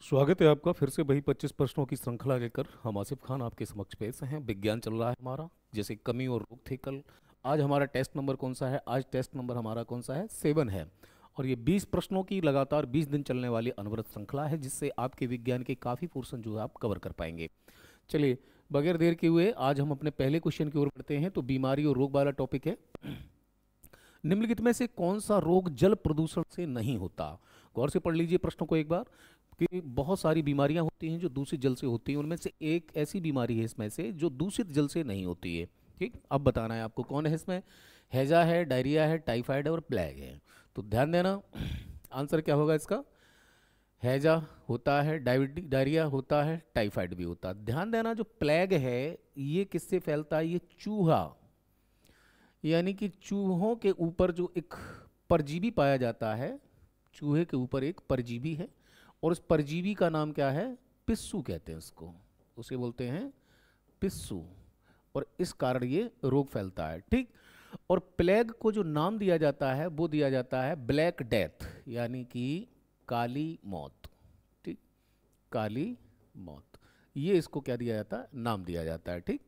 स्वागत है आपका फिर से वही 25 प्रश्नों की श्रृंखला लेकर हम आसिफ खान आपके समक्ष पेश हैं। विज्ञान चल रहा है हमारा, जैसे कमी और रोग थे कल। आज हमारा टेस्ट नंबर कौन सा है? आज टेस्ट नंबर हमारा कौन सा है? 7 है। और ये 20 प्रश्नों की लगातार 20 दिन चलने वाली अनवरत श्रृंखला है, जिससे आपके विज्ञान के काफ़ी पोर्शन जो है आप कवर कर पाएंगे। चलिए, बगैर देर के हुए आज हम अपने पहले क्वेश्चन की ओर बढ़ते हैं। तो बीमारी और रोग वाला टॉपिक है। निम्नलिखित में से कौन सा रोग जल प्रदूषण से नहीं होता? गौर से पढ़ लीजिए प्रश्नों को एक बार, कि बहुत सारी बीमारियां होती हैं जो दूषित जल से होती हैं, उनमें से एक ऐसी बीमारी है इसमें से जो दूषित जल से नहीं होती है। ठीक, अब बताना है आपको कौन है इसमें। हैजा है, डायरिया है, टाइफाइड है और प्लेग है। तो ध्यान देना, आंसर क्या होगा इसका? हैजा होता है, डायरिया होता है, टाइफाइड भी होता है। ध्यान देना, जो प्लेग है ये किससे फैलता है? ये चूहा, यानी कि चूहों के ऊपर जो एक परजीवी पाया जाता है, चूहे के ऊपर एक परजीवी है, और उस परजीवी का नाम क्या है? पिस्सू कहते हैं उसको, उसे बोलते हैं पिस्सू। और इस कारण ये रोग फैलता है। ठीक, और प्लेग को जो नाम दिया जाता है वो दिया जाता है ब्लैक डेथ, यानी कि काली मौत। ठीक, काली मौत, ये इसको क्या दिया जाता है? नाम दिया जाता है। ठीक,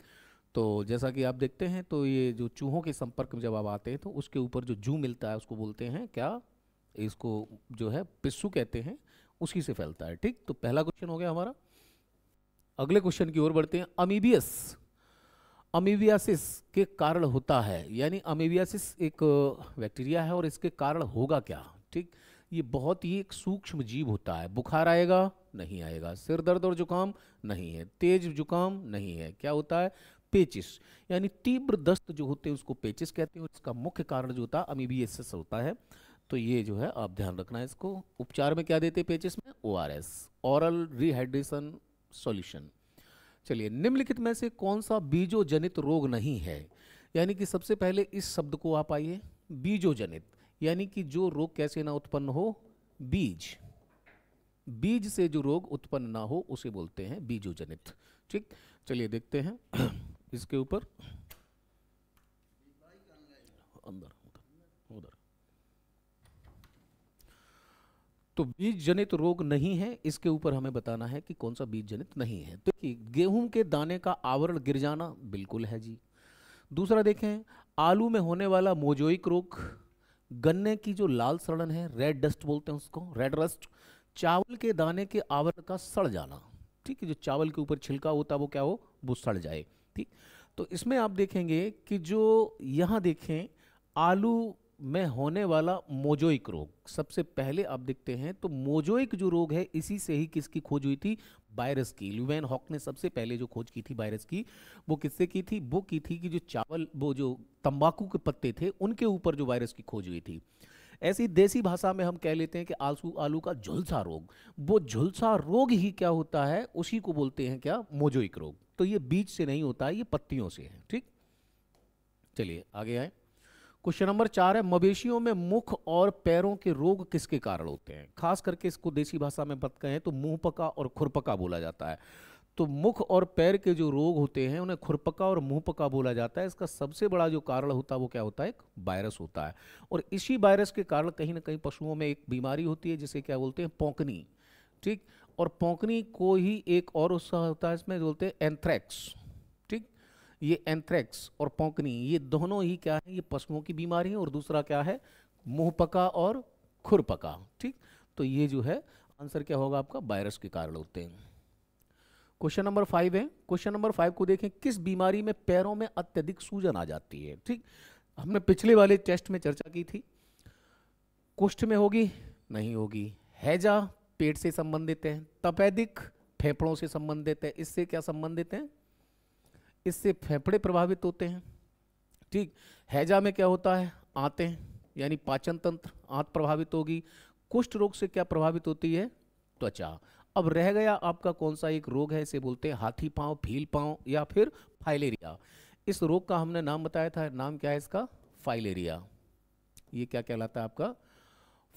तो जैसा कि आप देखते हैं, तो ये जो चूहों के संपर्क में जब आप आते हैं तो उसके ऊपर जो जू मिलता है उसको बोलते हैं क्या? इसको जो है पिस्सू कहते हैं, उसी से फैलता है। ठीक, तो पहला क्वेश्चन हो गया हमारा। अगले क्वेश्चन की ओर बढ़ते हैं। अमीबियस, अमीबियासिस के कारण होता है, यानी अमीबियासिस एक बैक्टीरिया है और इसके कारण होगा क्या? ठीक, ये बहुत ही एक सूक्ष्म जीव होता है। बुखार आएगा? नहीं आएगा। सिर दर्द और जुकाम? नहीं है। तेज जुकाम? नहीं है। क्या होता है? पेचिस, यानी तीव्र दस्त जो होते हैं उसको पेचिस कहते हैं, और इसका मुख्य कारण जो होता है अमीबियासिस होता है। तो ये जो है आप ध्यान रखना है इसको। उपचार में क्या देते हैं पेचिस में? ORS, oral rehydration solution. चलिए, निम्नलिखित में से कौन सा बीजोजनित रोग नहीं है? यानी कि सबसे पहले इस शब्द को आप आइए, बीजोजनित, यानी कि जो रोग कैसे ना उत्पन्न हो? बीज, बीज से जो रोग उत्पन्न ना हो उसे बोलते हैं बीजोजनित। ठीक, चलिए देखते हैं इसके ऊपर। अंदर, उधर उधर। तो बीज जनित रोग नहीं है, इसके ऊपर हमें बताना है कि कौन सा बीज जनित नहीं है। तो कि गेहूं के दाने का आवरण गिर जाना, बिल्कुल है जी। दूसरा देखें, आलू में होने वाला मोजोइक रोग, गन्ने की जो लाल सड़न है, रेड डस्ट बोलते हैं उसको, रेड रस्ट, चावल के दाने के आवरण का सड़ जाना। ठीक है, जो चावल के ऊपर छिलका होता है वो क्या हो? वो सड़ जाए। ठीक, तो इसमें आप देखेंगे कि जो यहाँ देखें, आलू में होने वाला मोजोइक रोग, सबसे पहले आप देखते हैं तो मोजोइक जो रोग है इसी से ही किसकी खोज हुई थी? वायरस की। ल्यूवेन हॉक ने सबसे पहले जो खोज की थी वायरस की, वो किससे की थी? वो की थी कि जो चावल, वो जो तंबाकू के पत्ते थे उनके ऊपर जो वायरस की खोज हुई थी। ऐसी देसी भाषा में हम कह लेते हैं कि आलू आलू का झुलसा रोग, वो झुलसा रोग ही क्या होता है? उसी को बोलते हैं क्या? मोजोइक रोग। तो ये बीज से नहीं होता है, ये पत्तियों से है। ठीक, चलिए आगे आए। क्वेश्चन नंबर 4 है, मवेशियों में मुख और पैरों के रोग किसके कारण होते हैं? खास करके इसको देसी भाषा में बात कहें तो मुंह पका और खुरपका बोला जाता है। तो मुख और पैर के जो रोग होते हैं उन्हें खुरपका और मुंह पका बोला जाता है। इसका सबसे बड़ा जो कारण होता है वो क्या होता है? एक वायरस होता है। और इसी वायरस के कारण कहीं ना कहीं पशुओं में एक बीमारी होती है जिसे क्या बोलते हैं? पौंकनी। ठीक, और पौंकनी को ही एक और उसका होता है, इसमें बोलते हैं एंथ्रेक्स। ठीक, ये एंथ्रेक्स और पौंकनी, ये दोनों ही क्या है? ये पशुओं की बीमारी है। और दूसरा क्या है? मुंह पका और खुरपका। ठीक, तो ये जो है आंसर क्या होगा आपका? वायरस के कारण होते हैं। क्वेश्चन नंबर 5 है। क्वेश्चन नंबर 5 को देखें, किस बीमारी में पैरों में अत्यधिक सूजन आ जाती है? ठीक, हमने पिछले वाले टेस्ट में चर्चा की थी। कुष्ठ में होगी? नहीं होगी। हैजा पेट से संबंधित है। तपेदिक फेफड़ों से संबंधित है। इससे क्या संबंधित है? इससे फेफड़े प्रभावित होते हैं। ठीक, हैजा में क्या होता है? आंतें, यानी पाचन तंत्र, आंत प्रभावित होगी। कुष्ठ रोग से क्या प्रभावित होती है? त्वचा। अब रह गया आपका कौन सा एक रोग है? इसे बोलते हैं हाथी पांव, भील पांव या फिर फाइलेरिया। इस रोग का हमने नाम बताया था, नाम क्या है इसका? फाइलेरिया। ये क्या कहलाता है आपका?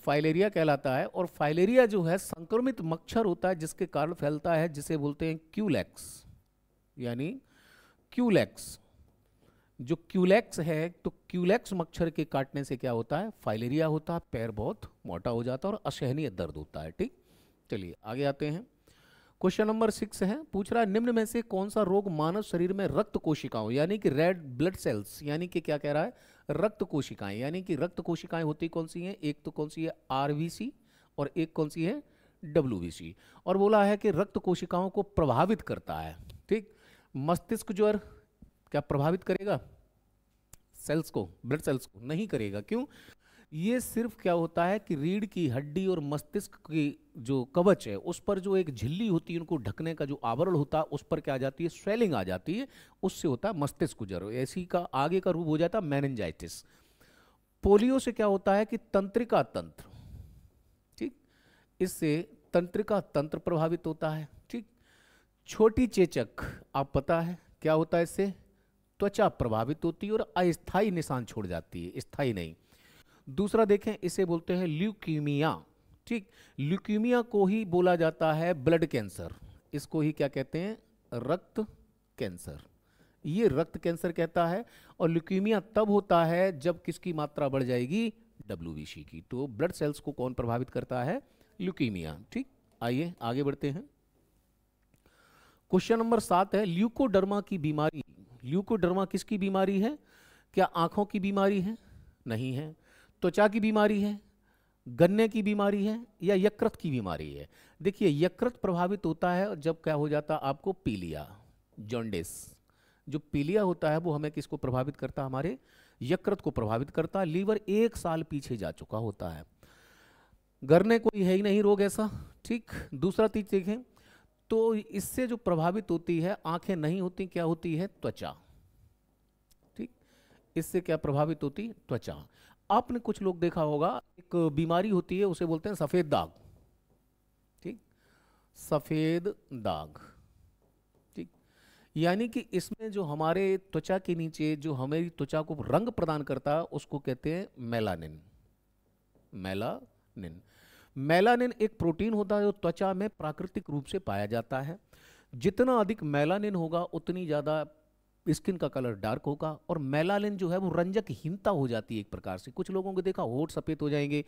फाइलेरिया कहलाता है। और फाइलेरिया जो है संक्रमित मच्छर होता है जिसके कारण फैलता है, जिसे बोलते हैं क्यूलेक्स, यानी क्यूलेक्स। जो क्यूलेक्स है, तो क्यूलेक्स मच्छर के काटने से क्या होता है? फाइलेरिया होता है। पैर बहुत मोटा हो जाता है और असहनीय दर्द होता है। ठीक, चलिए आगे आते हैं। क्वेश्चन नंबर 6 है, पूछ रहा है निम्न में से कौन सा रोग मानव शरीर में रक्त कोशिकाओं यानी कि रेड ब्लड सेल्स यानी कि क्या कह रहा है, रक्त कोशिकाएं, यानी कि रक्त कोशिकाएं होती कौन सी हैं, एक तो कौन सी है आरबीसी और एक कौन सी है डब्ल्यूबीसी, और बोला है कि रक्त कोशिकाओं को प्रभावित करता है। ठीक, मस्तिष्क ज्वर क्या प्रभावित करेगा सेल्स को, ब्लड सेल्स को नहीं करेगा। क्यों, ये सिर्फ क्या होता है कि रीढ़ की हड्डी और मस्तिष्क की जो कवच है उस पर जो एक झिल्ली होती है, उनको ढकने का जो आवरण होता है उस पर क्या आ जाती है, स्वेलिंग आ जाती है, उससे होता है मस्तिष्क ज्वर। ऐसी का आगे का रूप हो जाता है मेनिंजाइटिस। पोलियो से क्या होता है कि तंत्रिका तंत्र, ठीक, इससे तंत्रिका तंत्र प्रभावित होता है। ठीक, छोटी चेचक आप पता है क्या होता है, इससे त्वचा प्रभावित होती है और अस्थायी निशान छोड़ जाती है, स्थायी नहीं। दूसरा देखें, इसे बोलते हैं ल्यूकीमिया। ठीक, ल्यूकीमिया को ही बोला जाता है ब्लड कैंसर, इसको ही क्या कहते हैं, रक्त कैंसर। ये रक्त कैंसर कहता है। और ल्यूकीमिया तब होता है जब किसकी मात्रा बढ़ जाएगी, डब्ल्यूबीसी की। तो ब्लड सेल्स को कौन प्रभावित करता है, ल्यूकीमिया। ठीक, आइए आगे बढ़ते हैं। क्वेश्चन नंबर 7 है, ल्यूकोडर्मा की बीमारी, ल्यूकोडर्मा किसकी बीमारी है, क्या आंखों की बीमारी है, नहीं है, त्वचा की बीमारी है, गन्ने की बीमारी है, या यकृत की बीमारी है। देखिए यकृत प्रभावित होता है जब क्या हो जाता है आपको पीलिया, जॉन्डिस। जो पीलिया होता है वो हमें किसको प्रभावित करता है, हमारे यकृत को प्रभावित करता है। लीवर 1 साल पीछे जा चुका होता है। गन्ने कोई है ही नहीं रोग ऐसा। ठीक, दूसरा चीज देखें तो इससे जो प्रभावित होती है, आंखें नहीं होती, क्या होती है, त्वचा। ठीक, इससे क्या प्रभावित होती, त्वचा। आपने कुछ लोग देखा होगा, एक बीमारी होती है उसे बोलते हैं सफेद दाग। ठीक, सफेद दाग। ठीक, यानी कि इसमें जो हमारे त्वचा के नीचे जो हमारी त्वचा को रंग प्रदान करता है उसको कहते हैं मेलानिन। मेलानिन, मेलानिन एक प्रोटीन होता है जो त्वचा में प्राकृतिक रूप से पाया जाता है। जितना अधिक मेलानिन होगा उतनी ज़्यादा स्किन का कलर डार्क होगा। और मेलानिन जो है वो रंजकहीनता हो जाती है एक प्रकार से। कुछ लोगों को देखा होठ सफ़ेद हो जाएंगे,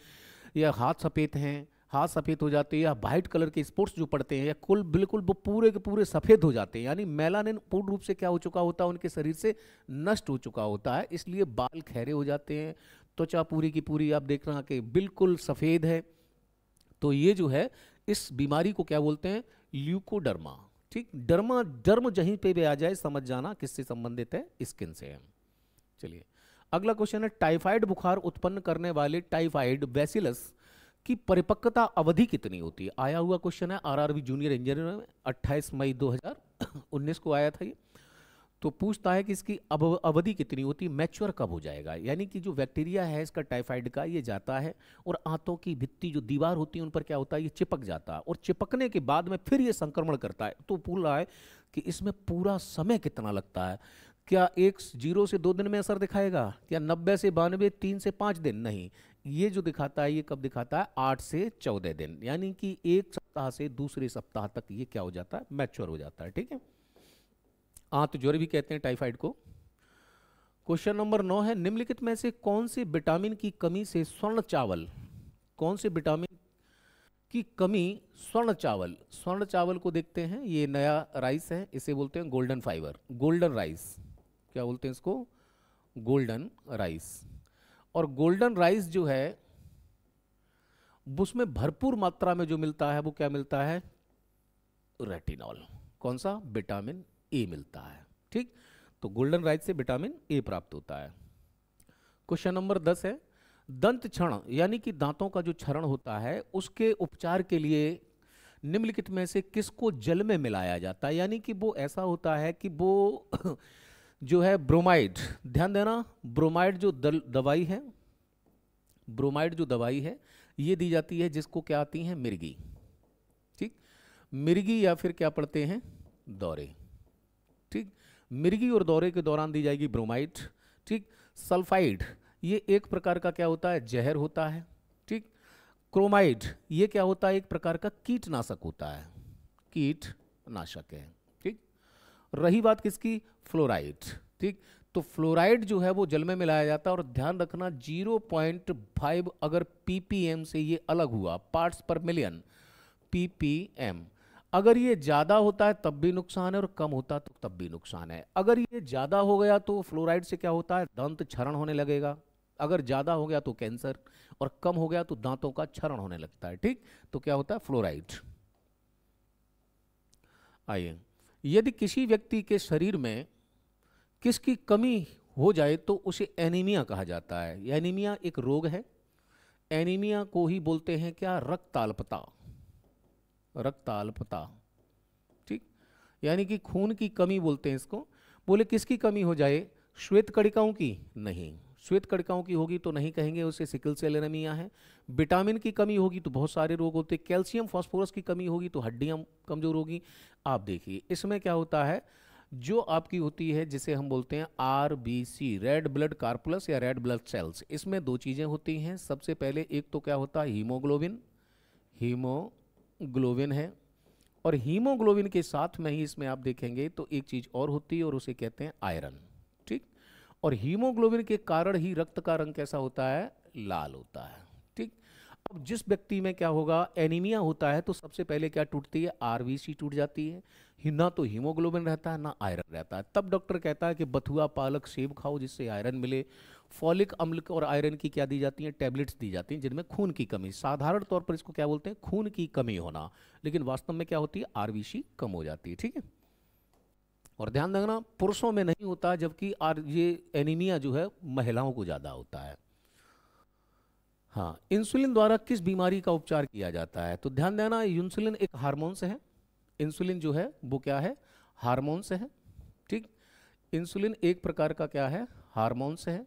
या हाथ सफ़ेद हैं, हाथ सफ़ेद हो जाते हैं, या वाइट कलर के स्पोर्ट्स जो पड़ते हैं, या कुल बिल्कुल वो पूरे के पूरे सफ़ेद हो जाते हैं। यानी मेलानिन पूर्ण रूप से क्या हो चुका होता है, उनके शरीर से नष्ट हो चुका होता है। इसलिए बाल खैरे हो जाते हैं, त्वचा पूरी की पूरी आप देख रहे हैं कि बिल्कुल सफ़ेद है। तो ये जो है इस बीमारी को क्या बोलते हैं, ल्यूकोडर्मा। ठीक, डर्मा, डर्म जहीं पे भी आ जाए समझ जाना किससे संबंधित है, स्किन से है। चलिए अगला क्वेश्चन है, टाइफाइड बुखार उत्पन्न करने वाले टाइफाइड बैसिलस की परिपक्वता अवधि कितनी होती है। आया हुआ क्वेश्चन है आरआरबी जूनियर इंजीनियर में 28 मई 2019 को आया था ये। तो पूछता है कि इसकी अवधि कितनी होती है, मैच्योर कब हो जाएगा। यानी कि जो बैक्टीरिया है इसका टाइफाइड का, ये जाता है और आंतों की भित्ती जो दीवार होती है उन पर क्या होता है, ये चिपक जाता है, और चिपकने के बाद में फिर ये संक्रमण करता है। तो पूछ रहा है कि इसमें पूरा समय कितना लगता है, क्या 0 से 2 दिन में असर दिखाएगा, क्या 90 से 92, 3 से 5 दिन, नहीं। ये जो दिखाता है ये कब दिखाता है, 8 से 14 दिन, यानी कि 1 सप्ताह से दूसरे सप्ताह तक ये क्या हो जाता है, मैच्योर हो जाता है। ठीक है, आंत ज्वर भी कहते हैं टाइफाइड को। क्वेश्चन नंबर 9 है, निम्नलिखित में से कौन से विटामिन की कमी से स्वर्ण चावल, कौन से विटामिन की कमी, स्वर्ण चावल, स्वर्ण चावल को देखते हैं, ये नया राइस है, इसे बोलते हैं गोल्डन फाइबर, गोल्डन राइस, क्या बोलते हैं इसको, गोल्डन राइस। और गोल्डन राइस जो है उसमें भरपूर मात्रा में जो मिलता है वो क्या मिलता है, रेटिनॉल, कौन सा, विटामिन ए मिलता है। ठीक, तो गोल्डन राइस से विटामिन ए प्राप्त होता है। क्वेश्चन नंबर 10 है, दंत क्षरण यानी कि दांतों का जो क्षरण होता है उसके उपचार के लिए निम्नलिखित में से किसको जल में मिलाया जाता है। यानी कि वो ऐसा होता है कि वो जो है ब्रोमाइड, ध्यान देना, ब्रोमाइड जो दवाई है, ब्रोमाइड जो दवाई है ये दी जाती है जिसको क्या आती है, मिर्गी। ठीक, मिर्गी या फिर क्या पढ़ते हैं, दौरे। ठीक, मिर्गी और दौरे के दौरान दी जाएगी ब्रोमाइड। ठीक, सल्फाइड ये एक प्रकार का क्या होता है, जहर होता है। ठीक, क्रोमाइड ये क्या होता है, एक प्रकार का कीटनाशक होता है, कीटनाशक है। ठीक, रही बात किसकी, फ्लोराइड। ठीक, तो फ्लोराइड जो है वो जल में मिलाया जाता है, और ध्यान रखना 0.5 अगर ppm से ये अलग हुआ, पार्ट्स पर मिलियन, ppm। अगर ये ज्यादा होता है तब भी नुकसान है और कम होता तो तब भी नुकसान है। अगर ये ज्यादा हो गया तो फ्लोराइड से क्या होता है, दंत क्षरण होने लगेगा। अगर ज्यादा हो गया तो कैंसर, और कम हो गया तो दांतों का क्षरण होने लगता है। ठीक, तो क्या होता है, फ्लोराइड। आइए, यदि किसी व्यक्ति के शरीर में किसकी कमी हो जाए तो उसे एनीमिया कहा जाता है। एनीमिया एक रोग है। एनीमिया को ही बोलते हैं क्या, रक्ताल्पता। रक्ताल्पता, ठीक, यानी कि खून की कमी बोलते हैं इसको। बोले किसकी कमी हो जाए, श्वेत कणिकाओं की नहीं, श्वेत कणिकाओं की होगी तो नहीं कहेंगे, उसे सिकल सेल एनीमिया है। विटामिन की कमी होगी तो बहुत सारे रोग होते हैं। कैल्शियम फास्फोरस की कमी होगी तो हड्डियां कमजोर होगी। आप देखिए इसमें क्या होता है, जो आपकी होती है जिसे हम बोलते हैं आरबीसी, रेड ब्लड कार्पुलस या रेड ब्लड सेल्स, इसमें दो चीजें होती हैं। सबसे पहले एक तो क्या होता है, हीमोग्लोबिन, हीमोग्लोबिन है, और हीमोग्लोबिन के साथ में ही इसमें आप देखेंगे तो एक चीज और होती है और उसे कहते हैं आयरन। ठीक, और हीमोग्लोबिन के कारण ही रक्त का रंग कैसा होता है, लाल होता है। ठीक, अब जिस व्यक्ति में क्या होगा, एनीमिया होता है तो सबसे पहले क्या टूटती है, आरबीसी टूट जाती है। ना तो हीमोग्लोबिन रहता है ना आयरन रहता है। तब डॉक्टर कहता है कि बथुआ, पालक, सेब खाओ जिससे आयरन मिले। फॉलिक अम्ल और आयरन की क्या दी जाती हैं, टैबलेट्स दी जाती हैं जिनमें खून की कमी, साधारण तौर पर इसको क्या बोलते हैं, खून की कमी होना, लेकिन वास्तव में क्या होती है, आरबीसी कम हो जाती है। ठीक है, और ध्यान रखना पुरुषों में नहीं होता, जबकि ये एनीमिया जो है महिलाओं को ज्यादा होता है। हाँ, इंसुलिन द्वारा किस बीमारी का उपचार किया जाता है, तो ध्यान देना इंसुलिन एक हार्मोन्स है। इंसुलिन जो है वो क्या है, हार्मोन्स है। ठीक, इंसुलिन एक प्रकार का क्या है, हार्मोन्स है।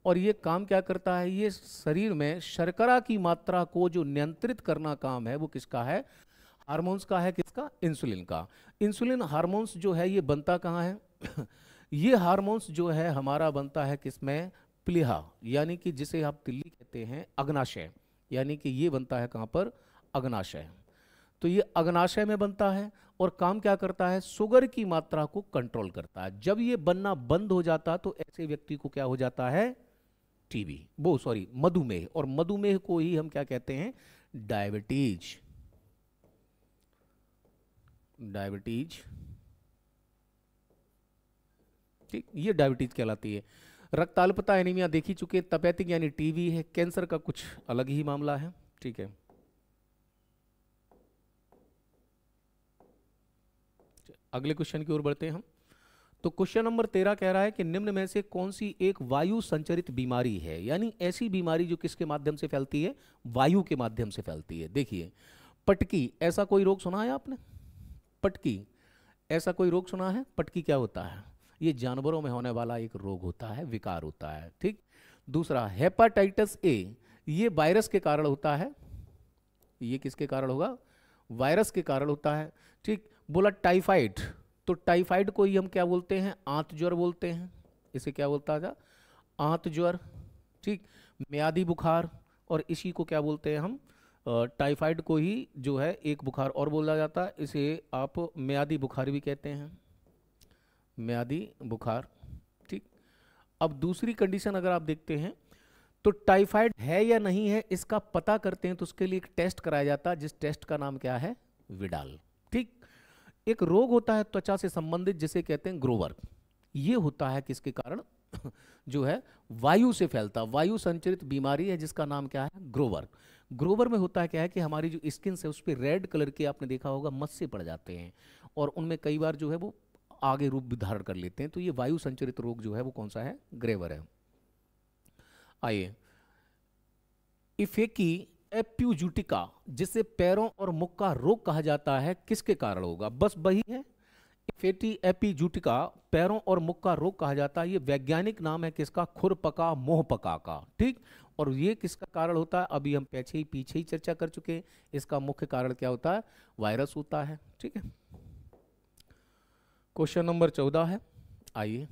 और ये काम क्या करता है, ये शरीर में शर्करा की मात्रा को जो नियंत्रित करना काम है वो किसका है, हार्मोन्स का है। किसका, इंसुलिन का। इंसुलिन हार्मोन्स जो है ये बनता कहाँ है ये हार्मोन्स जो है हमारा बनता है किसमें, प्लीहा, यानी कि जिसे आप तिल्ली कहते हैं, अग्नाशय, यानी कि ये बनता है कहाँ पर, अग्नाशय। तो ये अग्नाशय में बनता है और काम क्या करता है, शुगर की मात्रा को कंट्रोल करता है। जब ये बनना बंद हो जाता तो ऐसे व्यक्ति को क्या हो जाता है, टीबी, वो सॉरी मधुमेह, और मधुमेह को ही हम क्या कहते हैं, डायबिटीज। डायबिटीज, ठीक, ये डायबिटीज कहलाती है। रक्ताल्पता, एनीमिया देखी चुके। तपेटिक यानी टीबी है। कैंसर का कुछ अलग ही मामला है। ठीक है, अगले क्वेश्चन की ओर बढ़ते हैं हम। तो क्वेश्चन नंबर 13 कह रहा है कि निम्न में से कौन सी एक वायु संचरित बीमारी है, यानी ऐसी बीमारी जो किसके माध्यम से फैलती है, वायु के माध्यम से फैलती है। देखिए, पटकी, ऐसा कोई रोग सुना है आपने, पटकी, ऐसा कोई रोग सुना है। पटकी क्या होता है, ये जानवरों में होने वाला एक रोग होता है, विकार होता है। ठीक, दूसरा हेपाटाइटिस ए, ये वायरस के कारण होता है। ये किसके कारण होगा, वायरस के कारण होता है। ठीक, बोला टाइफाइड, तो टाइफाइड को ही हम क्या बोलते हैं, आंत ज्वर बोलते हैं। इसे क्या बोलता था, आंत ज्वर। ठीक, म्यादी बुखार, और इसी को क्या बोलते हैं हम, टाइफाइड को ही जो है एक बुखार और बोला जाता है, इसे आप म्यादी बुखार भी कहते हैं, म्यादी बुखार। ठीक, अब दूसरी कंडीशन अगर आप देखते हैं तो टाइफाइड है या नहीं है इसका पता करते हैं तो उसके लिए एक टेस्ट कराया जाता है, जिस टेस्ट का नाम क्या है, विडाल। ठीक, एक रोग होता है त्वचा से संबंधित जिसे कहते हैं ग्रोवर। ये होता है किसके कारण जो है वायु से फैलता, वायु संचरित बीमारी है जिसका नाम क्या है, ग्रोवर। ग्रोवर में होता है क्या है कि हमारी जो स्किन से उस पर रेड कलर के आपने देखा होगा मस्से पड़ जाते हैं, और उनमें कई बार जो है वो आगे रूप भी धारण कर लेते हैं। तो ये वायु संचरित रोग जो है वो कौन सा है, ग्रेवर है। आइए, इफेकी एप्यूजुटिका, जिसे पैरों और मुख का रोग कहा जाता है, किसके कारण होगा, बस वही है। इफेटी एपिजुटिका, पैरों और मुख का रोग कहा जाता है। ये वैज्ञानिक नाम है किसका, खुरपका मोहपका का। ठीक, और ये किसका कारण होता है, अभी हम पीछे ही चर्चा कर चुके हैं। इसका मुख्य कारण क्या होता है, वायरस होता है। ठीक है, क्वेश्चन नंबर 14 है। आइए,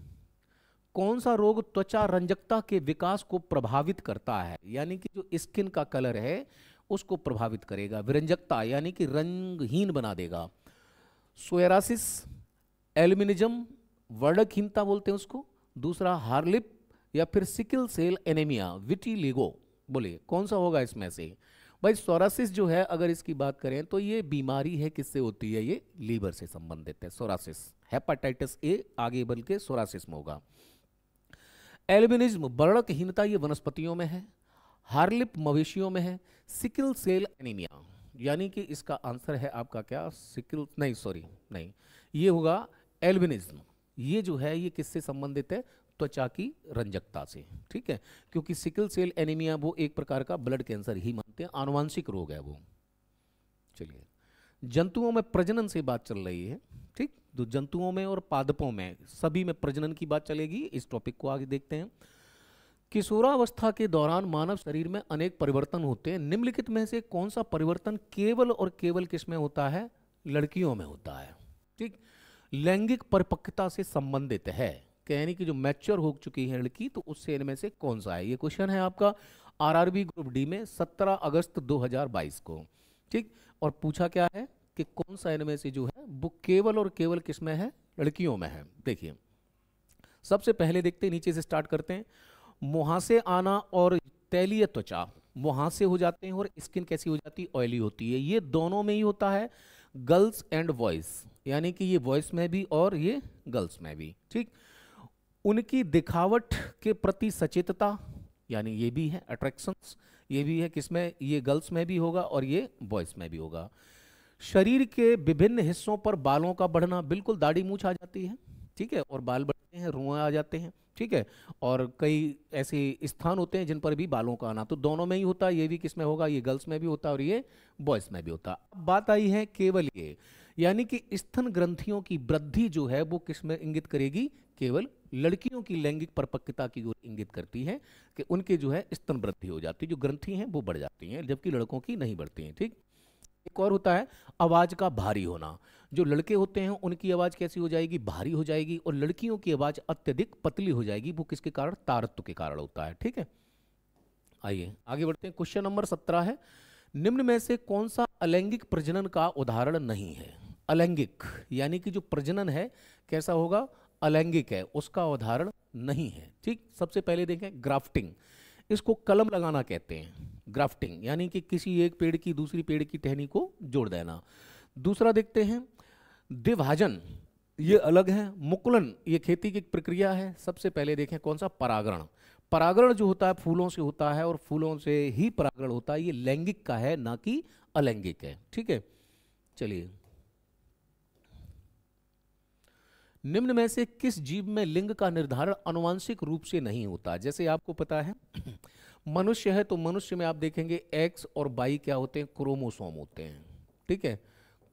कौन सा रोग त्वचा रंजकता के विकास को प्रभावित करता है, यानी कि जो स्किन का कलर है उसको प्रभावित करेगा, विरंजकता यानी कि रंगहीन बना देगा। सोएरासिस, एल्बिनिज्म, वर्णहीनता बोलते हैं उसको। दूसरा हार्लिप, या फिर सिकल सेल एनीमिया, विटिलिगो। बोले कौन सा होगा इसमें से, भाई सोरासिस जो है अगर इसकी बात करें तो ये बीमारी है, किससे होती है, ये लीवर से संबंधित है सोरासिस। हेपाटाइटिस ए आगे बढ़ के सोरासिस में होगा। एल्बिनिज्म वर्णहीनता ये वनस्पतियों में है, हार्लिप मवेशियों में है, सिकल सेल एनीमिया, यानी कि इसका आंसर है आपका क्या, सिकल नहीं सॉरी नहीं, ये होगा एल्बिनिज्म। ये जो है ये किससे संबंधित है, त्वचा की रंजकता से, ठीक है, क्योंकि सिकल सेल एनीमिया वो एक प्रकार का ब्लड कैंसर ही मानते हैं, आनुवांशिक रोग है वो। चलिए, जंतुओं में प्रजनन से बात चल रही है, ठीक, तो जंतुओं में और पादपों में सभी में प्रजनन की बात चलेगी। इस टॉपिक को आगे देखते हैं। किशोरावस्था के दौरान मानव शरीर में अनेक परिवर्तन होते हैं, निम्नलिखित में से कौन सा परिवर्तन केवल और केवल किसमें होता है, लड़कियों में होता है, ठीक, लैंगिक परिपक्वता से संबंधित है, यानी कि जो मैच्योर हो चुकी है लड़की, तो उससे इनमें से कौन सा है। ये क्वेश्चन है आपका आरआरबी ग्रुप डी में 17 अगस्त 2022 को, ठीक, और पूछा क्या है कि कौन सा इनमें से जो है वो केवल और केवल किसमें है, लड़कियों में है। देखिए सबसे पहले देखते हैं, नीचे से स्टार्ट करते हैं। मुहासे आना और तैलीय त्वचा, मुहासे हो जाते हैं और स्किन कैसी हो जाती है, ऑयली होती है, ये दोनों में ही होता है, गर्ल्स एंड बॉयज, यानी कि ये बॉयज में भी और ये गर्ल्स में भी, ठीक। उनकी दिखावट के प्रति सचेतता, यानी ये भी है अट्रैक्शंस, ये भी है किसमें, ये गर्ल्स में भी होगा और ये बॉयज में भी होगा। शरीर के विभिन्न हिस्सों पर बालों का बढ़ना, बिल्कुल दाढ़ी मूछ आ जाती है, ठीक है, और बाल बढ़ते हैं, रुआं आ जाते हैं, ठीक है, और कई ऐसे स्थान होते हैं जिन पर भी बालों का आना, तो दोनों में ही होता है, ये भी किसमें होगा, ये गर्ल्स में भी होता है और ये बॉयज में भी होता है। अब बात आई है केवल ये, यानी कि स्तन ग्रंथियों की वृद्धि जो है वो किसमें इंगित करेगी, केवल लड़कियों की लैंगिक परिपक्वता की ओर इंगित करती है, कि उनके जो है स्तन वृद्धि हो जाती है, जो ग्रंथि हैं वो बढ़ जाती हैं, जबकि लड़कों की नहीं बढ़ती हैं, ठीक। एक और होता है आवाज का भारी होना, जो लड़के होते हैं उनकी आवाज कैसी हो जाएगी, भारी हो जाएगी, और लड़कियों की आवाज अत्यधिक पतली हो जाएगी, वो किसके कारण, तारत्व के कारण होता है, ठीक है। आइए आगे बढ़ते हैं। क्वेश्चन नंबर 17 है, निम्न में से कौन सा अलैंगिक प्रजनन का उदाहरण नहीं है। अलैंगिक यानी कि जो प्रजनन है कैसा होगा, अलैंगिक है, उसका उदाहरण नहीं है, ठीक। सबसे पहले देखें ग्राफ्टिंग, इसको कलम लगाना कहते हैं, ग्राफ्टिंग यानी कि किसी एक पेड़ की दूसरी पेड़ की टहनी को जोड़ देना। दूसरा देखते हैं द्विभाजन, ये अलग है। मुकुलन ये खेती की प्रक्रिया है। सबसे पहले देखें कौन सा, परागण, परागण जो होता है फूलों से होता है और फूलों से ही परागण होता है, ये लैंगिक का है ना कि अलैंगिक है, ठीक है। चलिए, निम्न में से किस जीव में लिंग का निर्धारण आनुवांशिक रूप से नहीं होता। जैसे आपको पता है मनुष्य है, तो मनुष्य में आप देखेंगे एक्स और वाई क्या होते हैं, क्रोमोसोम होते हैं, ठीक है,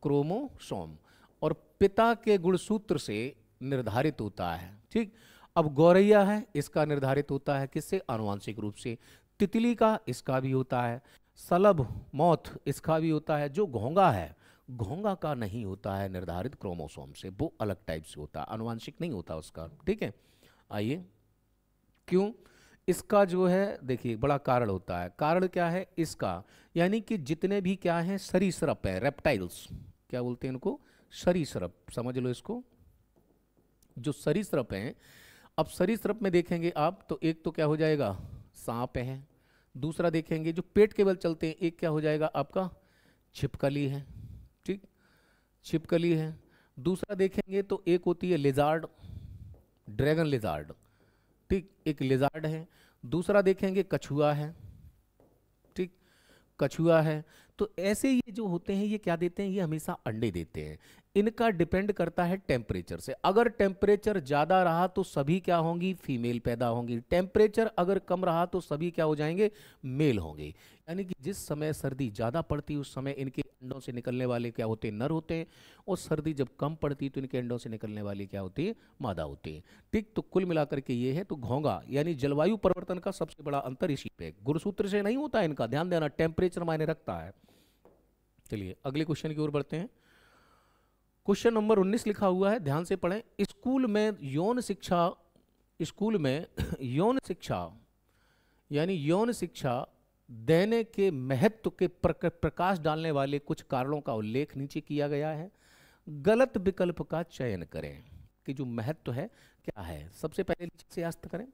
क्रोमोसोम, और पिता के गुणसूत्र से निर्धारित होता है, ठीक। अब गौरैया है, इसका निर्धारित होता है किससे, आनुवांशिक रूप से। तितली का इसका भी होता है, सलभ मौत इसका भी होता है। जो घोंगा है, घोंगा का नहीं होता है निर्धारित क्रोमोसोम से, वो अलग टाइप से होता है, आनुवांशिक नहीं होता उसका, ठीक है। आइए, क्यों, इसका जो है देखिए बड़ा कारण होता है। कारण क्या है इसका, यानी कि जितने भी क्या हैं सरीसृप है, रेप्टाइल्स, क्या बोलते हैं इनको, सरीसृप, समझ लो इसको, जो सरीसृप हैं। अब सरीसृप में देखेंगे आप तो एक तो क्या हो जाएगा, सांप है। दूसरा देखेंगे जो पेट के बल चलते हैं, एक क्या हो जाएगा आपका, छिपकली है, ठीक, छिपकली है। दूसरा देखेंगे तो एक होती है लिजार्ड, ड्रैगन लिजार्ड, ठीक, एक लिजार्ड है। दूसरा देखेंगे कछुआ है, ठीक, कछुआ है। तो ऐसे ये जो होते हैं ये क्या देते हैं, ये हमेशा अंडे देते हैं। इनका डिपेंड करता है टेम्परेचर से, अगर टेम्परेचर ज़्यादा रहा तो सभी क्या होंगी, फीमेल पैदा होंगी। टेम्परेचर अगर कम रहा तो सभी क्या हो जाएंगे, मेल होंगे। यानी कि जिस समय सर्दी ज़्यादा पड़ती उस समय इनके अंडों से निकलने वाले क्या होते हैं, नर होते हैं, और सर्दी जब कम पड़ती तो इनके अंडों से निकलने वाली क्या होती है, मादा होती है, ठीक। तो कुल मिलाकर के ये है। तो घोंगा यानी जलवायु परिवर्तन का सबसे बड़ा अंतर इसी पे, गुणसूत्र से नहीं होता है इनका, ध्यान देना, टेम्परेचर मायने रखता है। चलिए अगले क्वेश्चन की ओर बढ़ते हैं। क्वेश्चन नंबर 19 लिखा हुआ है, ध्यान से पढ़ें। स्कूल में यौन शिक्षा, स्कूल में यौन शिक्षा यानी यौन शिक्षा देने के महत्व के प्रकाश डालने वाले कुछ कारणों का उल्लेख नीचे किया गया है। गलत विकल्प का चयन करें कि जो महत्व है क्या है। सबसे पहले नीचे से आस्त करें,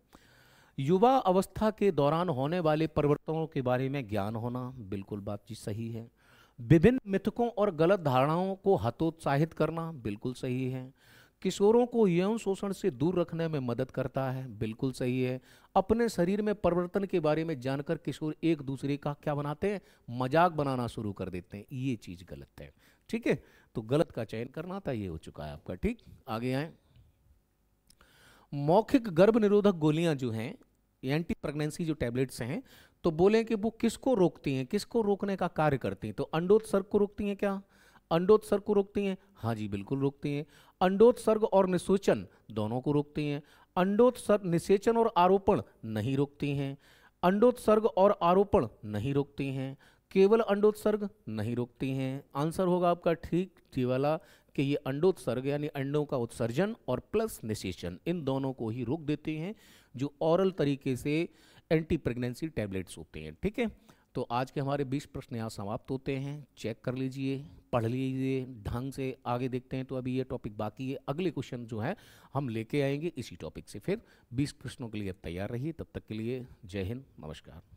युवा अवस्था के दौरान होने वाले परिवर्तनों के बारे में ज्ञान होना, बिल्कुल बात जी सही है। विभिन्न मिथकों और गलत धारणाओं को हतोत्साहित करना, बिल्कुल सही है। किशोरों को यौन शोषण से दूर रखने में मदद करता है, बिल्कुल सही है। अपने शरीर में परिवर्तन के बारे में जानकर किशोर एक दूसरे का क्या बनाते हैं, मजाक बनाना शुरू कर देते हैं, ये चीज गलत है। ठीक है, तो गलत का चयन करना था, ये हो चुका है आपका। ठीक, आगे आए। मौखिक गर्भ निरोधक गोलियां जो हैं, एंटी प्रेगनेंसी जो टैबलेट्स हैं, तो बोले कि वो किसको रोकती हैं, किसको रोकने का कार्य करती हैं, तो अंडोत्सर्ग को रोकती हैं क्या? अंडोत्सर्ग को रोकती हैं, हाँ जी बिल्कुल रोकती हैं। अंडोत्सर्ग और निषेचन दोनों को रोकती हैं। अंडोत्सर्ग, निषेचन और आरोपण नहीं रोकती हैं। अंडोत्सर्ग और आरोपण नहीं रोकती हैं। केवल अंडोत्सर्ग नहीं रोकती हैं। आंसर होगा आपका ठीक जी वाला, कि ये अंडोत्सर्ग यानी अंडों का उत्सर्जन और प्लस निषेचन, इन दोनों को ही रोक देते हैं, जो ओरल तरीके से एंटी प्रेगनेंसी टैबलेट्स होते हैं। ठीक है, तो आज के हमारे 20 प्रश्न यहाँ समाप्त होते हैं। चेक कर लीजिए, पढ़ लीजिए ढंग से। आगे देखते हैं, तो अभी ये टॉपिक बाकी है, अगले क्वेश्चन जो है हम लेके आएंगे इसी टॉपिक से। फिर 20 प्रश्नों के लिए तैयार रहिए, तब तक के लिए जय हिंद, नमस्कार।